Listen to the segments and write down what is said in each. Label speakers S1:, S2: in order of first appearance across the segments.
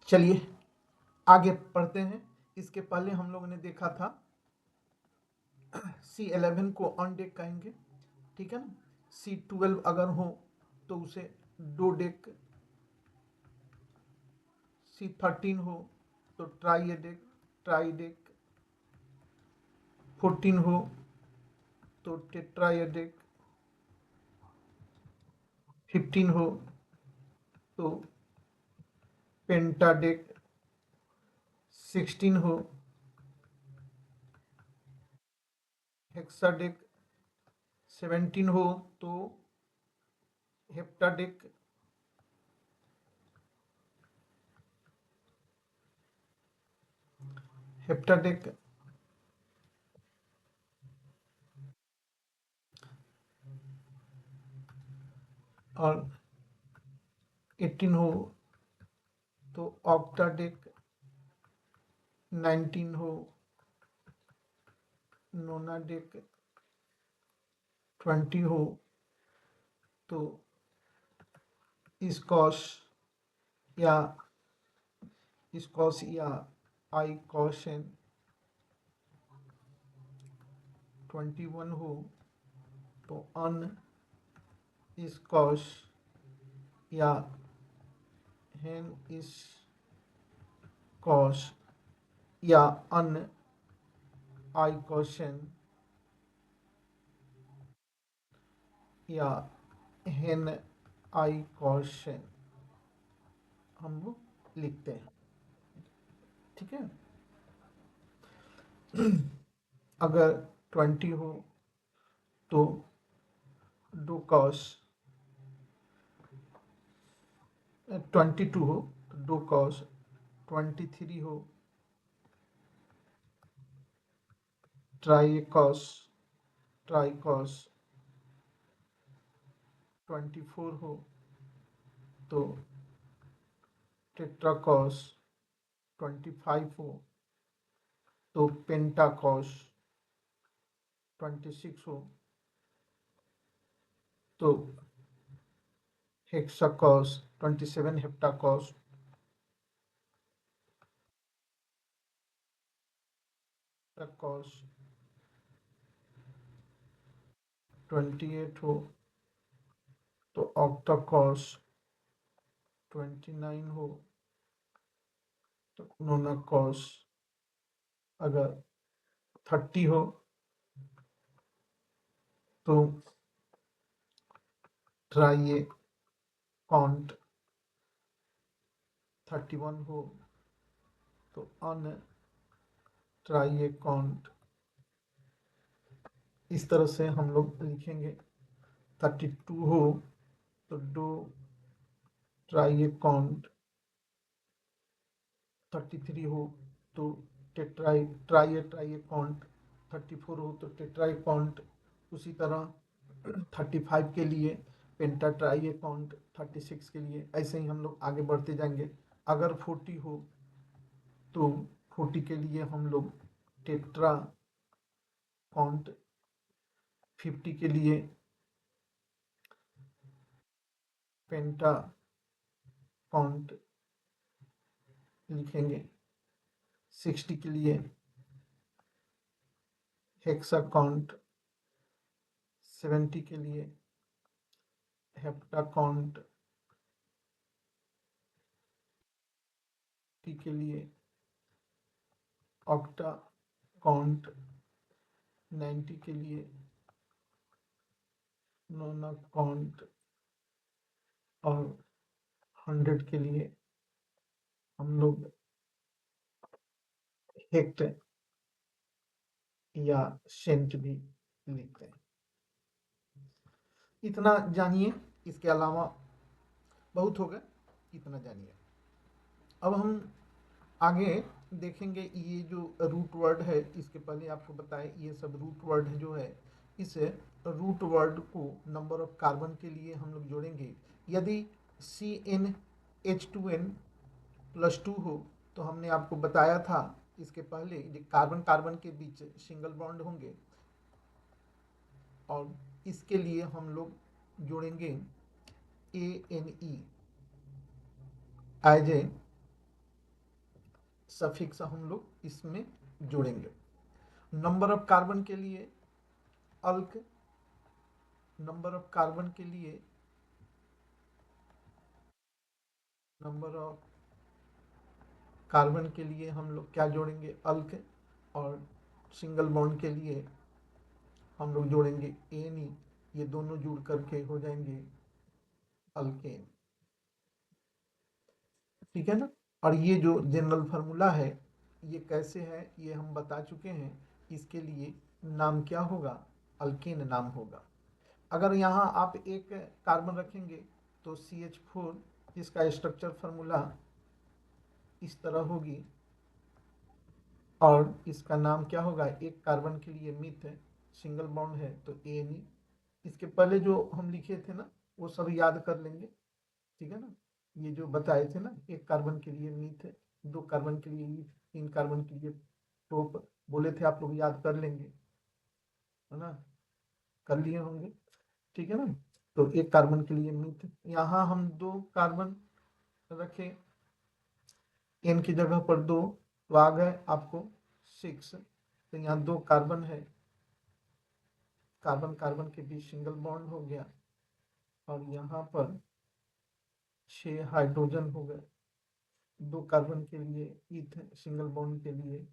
S1: चलिए आगे पढ़ते हैं। इसके पहले हम लोगों ने देखा था C11 को ऑन डेक कहेंगे, ठीक है ना। C12 अगर हो तो उसे डो डेक, C13 हो तो ट्राई डेक, ट्राई डेक, 14 हो तो टेट्राएडेक, 15 हो तो पेंटाडेक, 16 हो हेक्साडेक, 17 हो तो हेप्टाडेक, 18 हो तो ऑक्टाडेक, 19 हो नोनाडेक, 20 हो तो स्कॉश या आइकॉशन, 21 हो तो अन स्कॉश या हेन स्कॉश या अन आइकॉशन या हेन आइकॉशन हम लोग लिखते हैं, ठीक है। अगर 20 हो तो डोकॉस, 22 हो तो डोकॉस, 23 हो ट्राइकॉस, ट्राइकॉस, 24 हो तो टेट्राकॉस, 25 हो तो पेंटाकॉस, 26 हो तो हेक्साकॉस, 27 हेप्टाकॉस, 28 हो तो ऑक्टाकॉस, 29 हो तो नोनाकॉस, अगर 30 हो तो ट्राइए कॉन्ट, 31 हो तो अन ट्राइए कॉन्ट। इस तरह से हम लोग लिखेंगे। 32 हो तो डो ट्राइए कॉन्ट, 33 हो तो ट्राइए ट्राइए कॉन्ट, 34 हो तो टेट्राई कॉन्ट। उसी तरह 35 के लिए पेंटा ट्राइए कॉन्ट, 36 के लिए, ऐसे ही हम लोग आगे बढ़ते जाएंगे। अगर 40 हो तो 40 के लिए हम लोग टेट्रा कॉन्ट, 50 के लिए पेंटा कॉन्ट लिखेंगे, 60 के लिए हेक्सा कॉन्ट, 70 के लिए हेप्टा कॉन्ट, के लिए ऑक्टा कॉन्ट, 90 के लिए नोना कॉन्ट और 100 के लिए हम लोग हेक्ट या सेंट भी लिखते हैं। इतना जानिए, इसके अलावा बहुत हो गए, इतना जानिए। अब हम आगे देखेंगे। ये जो रूट वर्ड है, इसके पहले आपको बताएं, ये सब रूट वर्ड जो है, इस रूट वर्ड को नंबर ऑफ कार्बन के लिए हम लोग जोड़ेंगे। यदि CnH2n +2 हो तो हमने आपको बताया था इसके पहले, कार्बन कार्बन के बीच सिंगल बॉन्ड होंगे और इसके लिए हम लोग जोड़ेंगे ANE एज ए सफिक्स हम लोग इसमें जोड़ेंगे। नंबर ऑफ कार्बन के लिए अल्क, नंबर ऑफ कार्बन के लिए नंबर ऑफ कार्बन के लिए हम लोग क्या जोड़ेंगे, अल्क, और सिंगल बॉन्ड के लिए हम लोग जोड़ेंगे एनी, ये दोनों जुड़ करके हो जाएंगे अल्केन। ठीक है ना। और ये जो जनरल फार्मूला है ये कैसे है ये हम बता चुके हैं। इसके लिए नाम क्या होगा, अल्केन नाम होगा। अगर यहाँ आप एक कार्बन रखेंगे तो CH4, जिसका स्ट्रक्चर फार्मूला इस तरह होगी, और इसका नाम क्या होगा, एक कार्बन के लिए मिथ है, सिंगल बॉन्ड है तो एनी। इसके पहले जो हम लिखे थे ना वो सब याद कर लेंगे। ठीक है ना। ये जो बताए थे ना, एक कार्बन के लिए मीथ है, दो कार्बन के लिए ईथ, तीन कार्बन के लिए टोप, बोले थे आप लोग याद कर लेंगे, है ना, कर लिए होंगे। ठीक है ना। तो एक कार्बन के लिए मीथ, यहाँ हम दो कार्बन रखे, एन की जगह पर दो, तो आ गए आपको 6। तो यहाँ दो कार्बन है, कार्बन कार्बन के बीच सिंगल बॉन्ड हो गया, और यहाँ पर 6 हाइड्रोजन हो गए, दो कार्बन के लिए ईथ, सिंगल बॉन्ड के लिए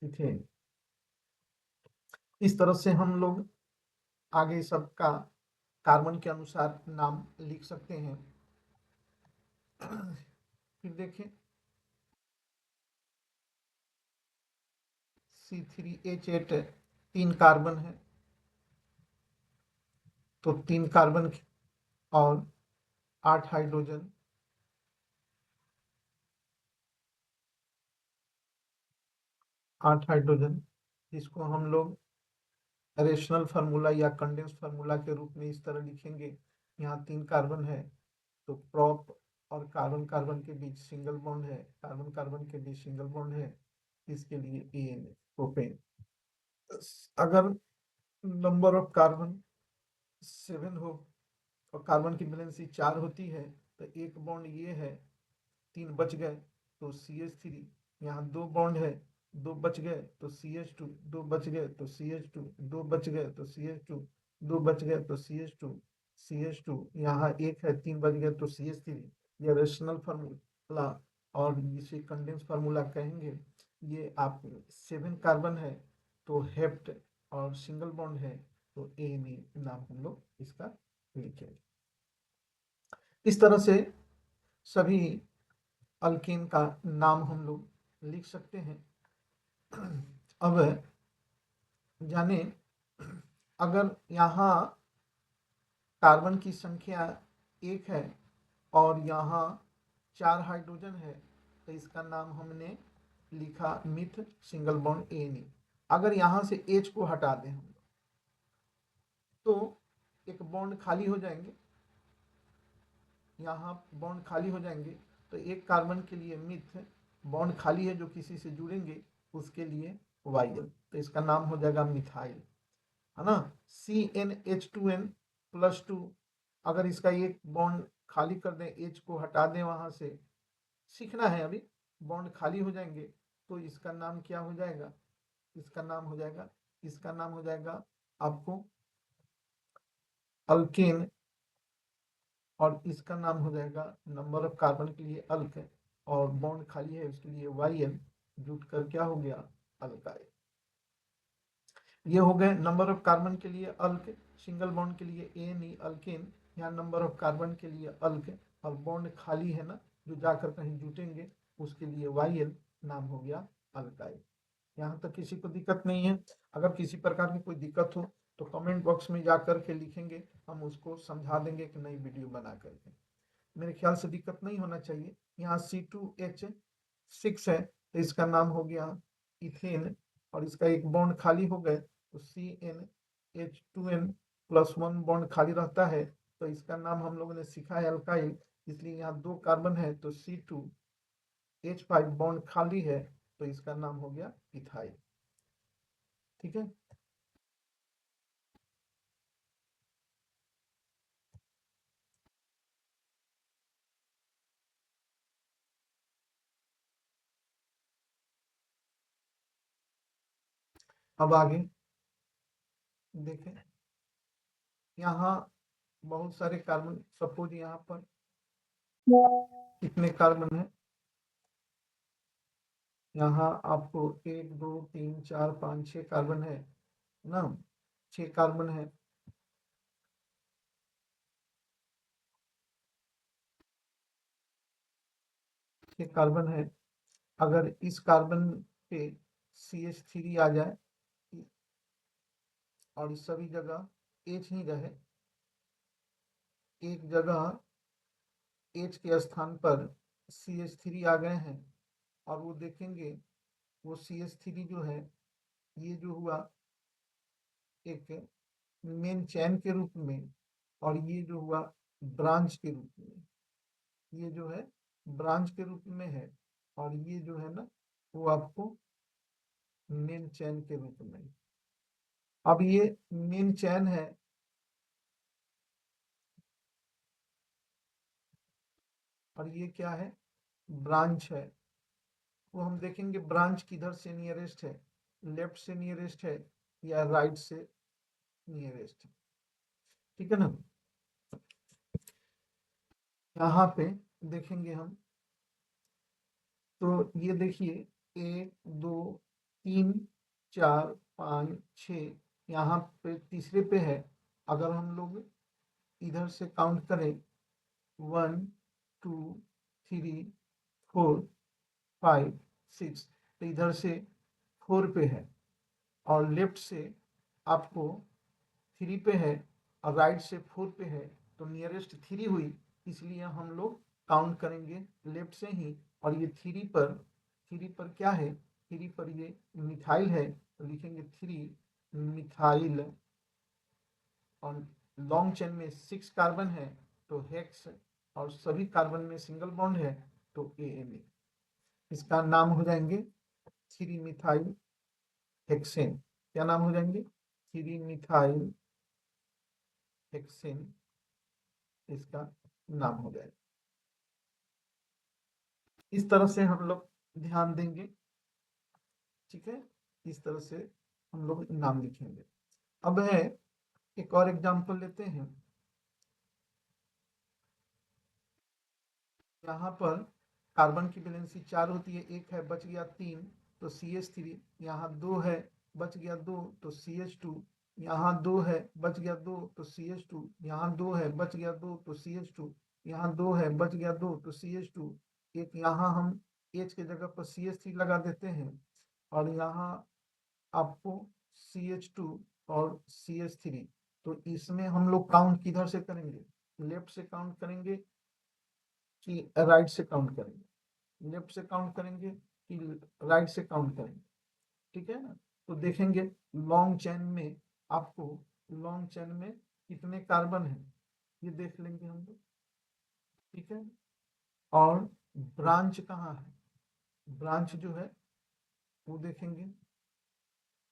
S1: इथेन। इस तरह से हम लोग आगे सबका कार्बन के अनुसार नाम लिख सकते हैं। फिर देखें C3H8 तीन कार्बन है, तो तीन कार्बन और 8 हाइड्रोजन, 8 हाइड्रोजन, जिसको हम लोग रेशनल फार्मूला या कंडेंस फार्मूला के रूप में इस तरह लिखेंगे। यहाँ तीन कार्बन है तो प्रॉप और कार्बन कार्बन के बीच सिंगल बॉन्ड है, कार्बन कार्बन के बीच सिंगल बॉन्ड है, इसके लिए एन, प्रोपेन। अगर नंबर ऑफ कार्बन 7 हो और कार्बन की वैलेंसी 4 होती है तो एक बॉन्ड ये है, तीन बच गए तो CH3, यहाँ दो बॉन्ड है, दो बच गए तो CH2, दो बच गए तो CH2, दो बच गए तो CH2, दो बच गए तो CH2, यहाँ एक है, तीन बच गए तो CH3। ये रेशनल फार्मूला और जिसे कंडेंस फार्मूला कहेंगे। ये आप 7 कार्बन है तो हेप्ट और सिंगल बॉन्ड है तो एनी नाम हम लोग इसका लिखेंगे। इस तरह से सभी अल्केन का नाम हम लोग लिख सकते हैं। अब जाने, अगर यहाँ कार्बन की संख्या 1 है और यहाँ 4 हाइड्रोजन है तो इसका नाम हमने लिखा मिथ, सिंगल बॉन्ड एनी। अगर यहाँ से H को हटा दें हम तो एक बॉन्ड खाली हो जाएंगे, यहाँ बॉन्ड खाली हो जाएंगे, तो एक कार्बन के लिए मिथ, बॉन्ड खाली है जो किसी से जुड़ेंगे उसके लिए वाइल, तो इसका नाम हो जाएगा मिथाइल, है ना। CnH2n+2, अगर इसका एक बॉन्ड खाली कर दें, H को हटा दें, वहां से सीखना है अभी, बॉन्ड खाली हो जाएंगे तो इसका नाम क्या हो जाएगा, इसका नाम हो जाएगा, इसका नाम हो जाएगा आपको अल्केन, और इसका नाम हो जाएगा, नंबर ऑफ कार्बन के लिए अल्क और बॉन्ड खाली है उसके लिए वाई जुट कर क्या हो गया, अल्काइल। ये हो गए नंबर ऑफ कार्बन के लिए अल्क, सिंगल बॉन्ड के लिए एनी अल्केन, यहाँ नंबर ऑफ कार्बन के लिए अल्क और बॉन्ड खाली है ना जो जाकर कहीं जुटेंगे उसके लिए वाई नाम हो गया अल्काइल। यहाँ तक किसी को दिक्कत नहीं है। अगर किसी प्रकार की कोई दिक्कत हो तो कमेंट बॉक्स में जाकर के लिखेंगे, हम उसको समझा देंगे कि नई वीडियो बना करके। मेरे ख्याल से दिक्कत नहीं होना चाहिए। यहाँ C2H6 है तो इसका नाम हो गया इथेन, और इसका एक बॉन्ड खाली हो गए तो CnH2n+1 बॉन्ड खाली रहता है तो इसका नाम हम लोगों ने सीखा है अल्काइल, इसलिए यहाँ दो कार्बन है तो C2H5 बॉन्ड खाली है तो इसका नाम हो गया इथाइल। ठीक है। अब आगे देखें, यहाँ बहुत सारे कार्बन, सपोज यहाँ पर कितने कार्बन है, यहाँ आपको 1 2 3 4 5 6 कार्बन है ना, 6 कार्बन है। ये कार्बन है, अगर इस कार्बन पे CH3 आ जाए और इस सभी जगह H ही रहे, एक जगह H के स्थान पर CH3 आ गए हैं, और वो देखेंगे वो CH3 जो है ये जो हुआ एक मेन चैन के रूप में, और ये जो हुआ ब्रांच के रूप में, ये जो है ब्रांच के रूप में है, और ये जो है ना वो आपको मेन चैन के रूप में। अब ये मेन चैन है, और ये क्या है, ब्रांच है। तो हम देखेंगे ब्रांच किधर से नियरेस्ट है, लेफ्ट से नियरेस्ट है या राइट से नियरेस्ट है, ठीक है ना। यहाँ पे देखेंगे हम, तो ये देखिए 1 2 3 4 5 6, यहाँ पे तीसरे पे है। अगर हम लोग इधर से काउंट करें 1 2 3 4 5 6, तो इधर से 4 पे है, और लेफ्ट से आपको 3 पे है, और राइट से 4 पे है, तो नियरेस्ट 3 हुई, इसलिए हम लोग काउंट करेंगे लेफ्ट से ही। और ये 3 पर क्या है, 3 पर ये मिथाइल है, तो लिखेंगे 3 मिथाइल, और लॉन्ग चेन में 6 कार्बन है तो हेक्स, और सभी कार्बन में सिंगल बॉन्ड है तो ANA। इसका नाम हो जाएंगे 3 मिथाइल हेक्सेन। क्या नाम हो जाएंगे, 3 मिथाइल हेक्सेन इसका नाम हो जाएगा। इस तरह से हम लोग ध्यान देंगे, ठीक है, इस तरह से हम लोग नाम लिखेंगे। अब है एक और एग्जांपल लेते हैं। यहाँ पर कार्बन की वैलेंसी 4 होती है, एक है बच गया 3 तो CH3, यहाँ 2 है बच गया 2 तो CH2, यहाँ 2 है बच गया 2 तो CH2, यहाँ 2 है बच गया 2 तो CH2, यहाँ 2 है बच गया 2 तो CH2, एक यहाँ हम H के जगह पर CH3 लगा देते हैं, और यहाँ आपको CH2 और CH3। तो इसमें हम लोग काउंट किधर से करेंगे, लेफ्ट से काउंट करेंगे कि राइट से काउंट करेंगे, लेफ्ट से काउंट करेंगे कि राइट से काउंट करेंगे, ठीक है ना। तो देखेंगे लॉन्ग चेन में आपको, लॉन्ग चेन में कितने कार्बन है ये देख लेंगे हम लोग, ठीक है। और ब्रांच कहाँ है, ब्रांच जो है वो देखेंगे,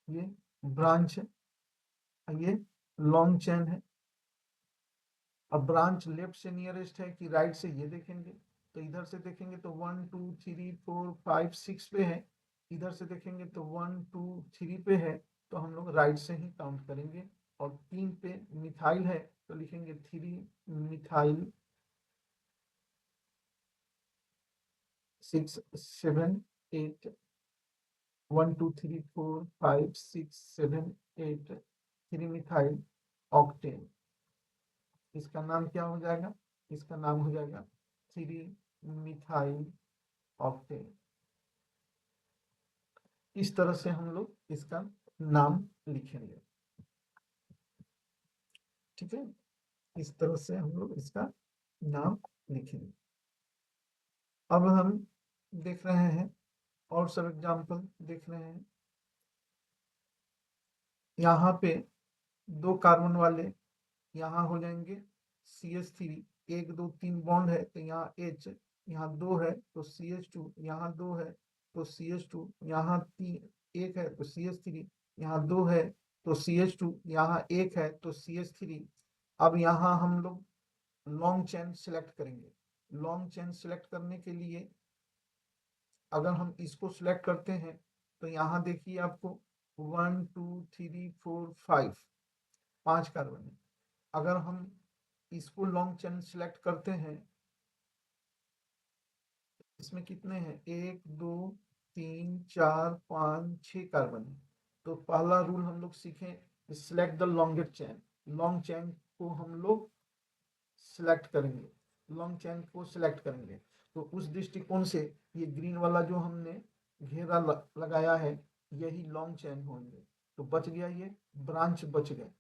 S1: ये ब्रांच है, ये लॉन्ग चेन है। अब ब्रांच लेफ्ट से नियरेस्ट है कि राइट से ये देखेंगे, तो इधर से देखेंगे तो 1 2 3 4 5 6 पे है, इधर से देखेंगे तो 1 2 3 पे है, तो हम लोग राइट से ही काउंट करेंगे। और 3 पे मिथाइल है तो लिखेंगे 3 मिथाइल 6 7 8, 1 2 3 4 5 6 7 8, 3 मिथाइल ऑक्टेन। इसका नाम क्या हो जाएगा, इसका नाम हो जाएगा 3 मिथाइल ऑक्टेन। इस तरह से हम लोग इसका नाम लिखेंगे, ठीक है, इस तरह से हम लोग इसका नाम लिखेंगे। अब हम देख रहे हैं और सब एग्जाम्पल देख रहे हैं। यहाँ पे 2 कार्बन वाले यहाँ हो जाएंगे CH3, 1 2 3 बॉन्ड है तो यहाँ H, यहाँ 2 है तो CH2, यहाँ 2 है तो CH2, यहाँ 3 1 है तो CH3, यहाँ 2 है तो CH2, यहाँ 1 है तो CH3। अब यहाँ हम लोग लॉन्ग चेन सिलेक्ट करेंगे। लॉन्ग चेन सिलेक्ट करने के लिए अगर हम इसको सिलेक्ट करते हैं तो यहाँ देखिए आपको 1 2 3 4 5, 5 कार्बन है। अगर हम इसको लॉन्ग चेन सिलेक्ट करते हैं, इसमें कितने हैं, 1 2 3 4 5 6 कार्बन है। तो पहला रूल हम लोग सीखें, select the longest chain. Long chain को हम लोग सिलेक्ट करेंगे, लॉन्ग चेन को सिलेक्ट करेंगे। तो उस दृष्टिकोण से ये ग्रीन वाला जो हमने घेरा लगाया है, यही लॉन्ग चेन होंगे। तो बच गया, ये ब्रांच बच गए,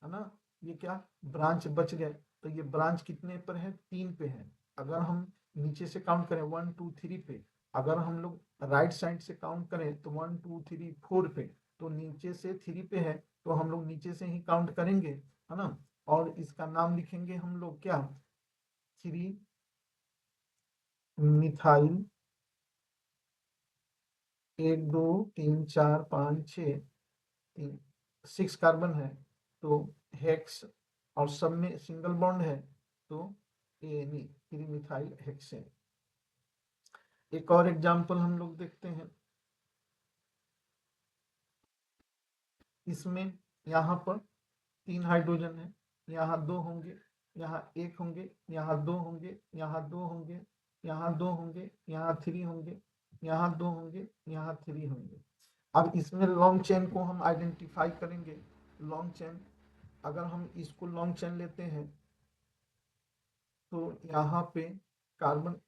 S1: है ना। ये क्या, ब्रांच बच गए। तो ये ब्रांच कितने पर है, 3 पे है। अगर हम नीचे से काउंट करें 1 2 3 पे, अगर हम लोग राइट साइड से काउंट करें तो 1 2 3 4 पे, तो नीचे से 3 पे है, तो हम लोग नीचे से ही काउंट करेंगे, है ना। और इसका नाम लिखेंगे हम लोग क्या, 3 मिथाइल 1 2 3 4 5 6, 6 कार्बन है, तो हेक्स, और सब में सिंगल बॉन्ड है, तो एनी 3 मिथाइल हेक्सेन। एक और एग्जांपल हम लोग देखते हैं। इसमें यहाँ पर 3 हाइड्रोजन है, यहाँ 2 होंगे, यहाँ 1 होंगे, यहाँ 2 होंगे, यहाँ 2 होंगे, यहाँ 2 होंगे, यहाँ 3 होंगे, यहाँ 2 होंगे, यहाँ 3 होंगे। अब इसमें लॉन्ग चेन को हम आइडेंटिफाई करेंगे। लॉन्ग चेन, अगर हम इसको लॉन्ग चेन लेते हैं, तो यहाँ पे कार्बन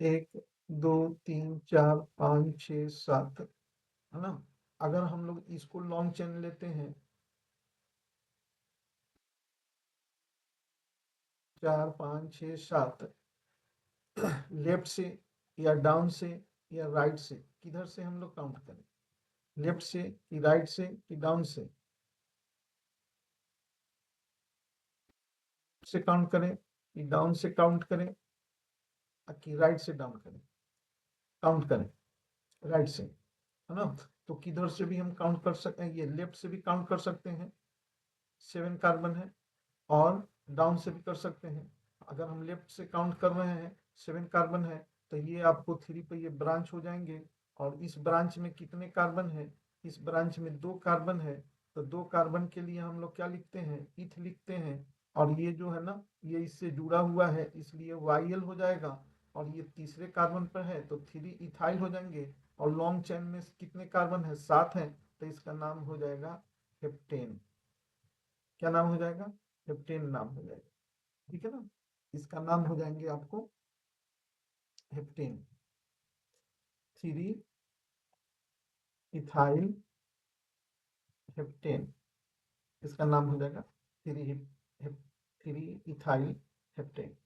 S1: 1 2 3 4 5 6 7, है ना। अगर हम लोग इसको लॉन्ग चेन लेते हैं, 4 5 6 7, लेफ्ट से या डाउन से या राइट से, किधर से हम लोग काउंट करें, लेफ्ट से कि राइट से कि डाउन से काउंट करें, कि डाउन से काउंट करें, कि राइट से डाउन करें, काउंट करें राइट से, है ना। तो किधर से भी हम काउंट कर सकते हैं, ये लेफ्ट से भी काउंट कर सकते हैं, 7 कार्बन है, और डाउन से भी कर सकते हैं। अगर हम लेफ्ट से काउंट कर रहे हैं, 7 कार्बन है, तो ये आपको 3 पे ये ब्रांच हो जाएंगे। और इस ब्रांच में कितने कार्बन है, इस ब्रांच में 2 कार्बन है। तो 2 कार्बन के लिए हम लोग क्या लिखते हैं, इथ लिखते हैं। और ये जो है ना, ये इससे जुड़ा हुआ है, इसलिए वाइल हो जाएगा। और ये तीसरे कार्बन पर है, तो 3 इथाइल हो जाएंगे। और लॉन्ग चेन में कितने कार्बन है, 7 है, तो इसका नाम हो जाएगा हेप्टेन। क्या नाम हो जाएगा, हेप्टेन नाम हो जाएगा। ठीक है ना, इसका नाम हो जाएंगे आपको हेप्टेन, 3 इथाइल हेप्टेन, इसका नाम हो जाएगा 3 इथाइल हेप्टेन।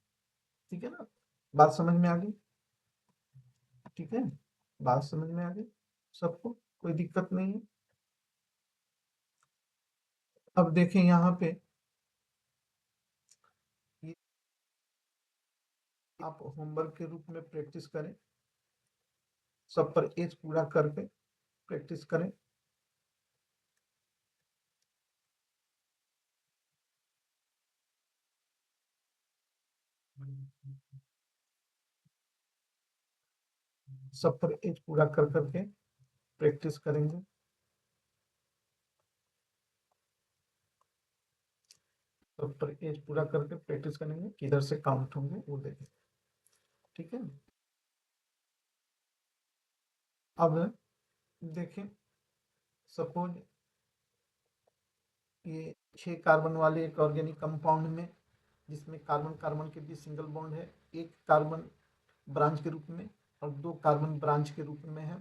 S1: ठीक है ना, बात समझ में आ गई। ठीक है, बात समझ में आ गई सबको, कोई दिक्कत नहीं है। अब देखें यहाँ पे, ये आप होमवर्क के रूप में प्रैक्टिस करें, सब पर एज पूरा करके प्रैक्टिस करें। सब पर एज पूरा कर करके प्रैक्टिस करेंगे। सब पर एज पूरा करके प्रैक्टिस करेंगे, किधर से काउंट होंगे वो देखें। ठीक है, अब देखें, सपोज ये 6 कार्बन वाले एक ऑर्गेनिक कंपाउंड में, जिसमें कार्बन कार्बन के बीच सिंगल बॉन्ड है, एक कार्बन ब्रांच के रूप में और 2 कार्बन ब्रांच के रूप में है।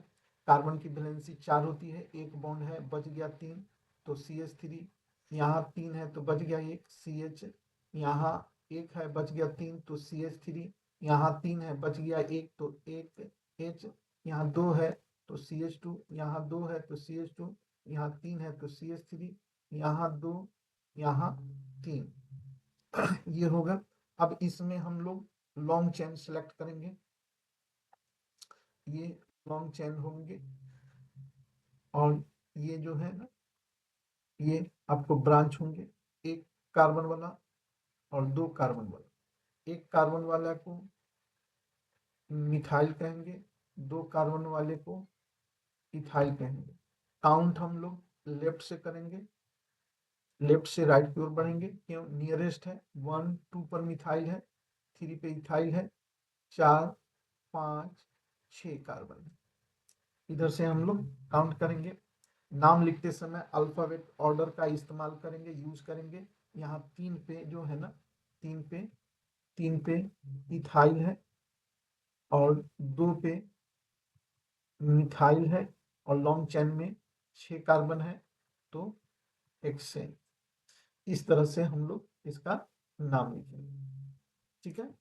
S1: कार्बन की वैलेंसी 4 होती है, एक बॉन्ड है, बच गया 3, तो CH3। यहाँ 3 है तो बच गया 1 CH, यहाँ 1 है बच गया 3 तो CH3, यहाँ 3 है बच गया 1 तो 1 H, यहाँ 2 है तो CH2, यहाँ 2 है तो CH2, यहाँ 3 है तो CH3, यहाँ 2, यहाँ 3। ये होगा। अब इसमें हम लोग लॉन्ग चेन सेलेक्ट करेंगे, ये लॉन्ग चेन होंगे। और ये जो है ना, ये आपको ब्रांच होंगे, एक कार्बन वाला और 2 कार्बन वाला। एक कार्बन वाला को मिथाइल कहेंगे, 2 कार्बन वाले को इथाइल कहेंगे। काउंट हम लोग लेफ्ट से करेंगे, लेफ्ट से राइट की ओर बढ़ेंगे, क्यों नियरेस्ट है। 1 2 पर मिथाइल है, 3 पे इथाइल है, 4 5 6 कार्बन है। इधर से हम लोग काउंट करेंगे। नाम लिखते समय अल्फाबेट ऑर्डर का इस्तेमाल करेंगे, यूज करेंगे। यहाँ 3 पे जो है ना, 3 पे इथाइल है और 2 पे मिथाइल है और लॉन्ग चेन में 6 कार्बन है, तो हेक्सेन। इस तरह से हम लोग इसका नाम लिखेंगे। ठीक है।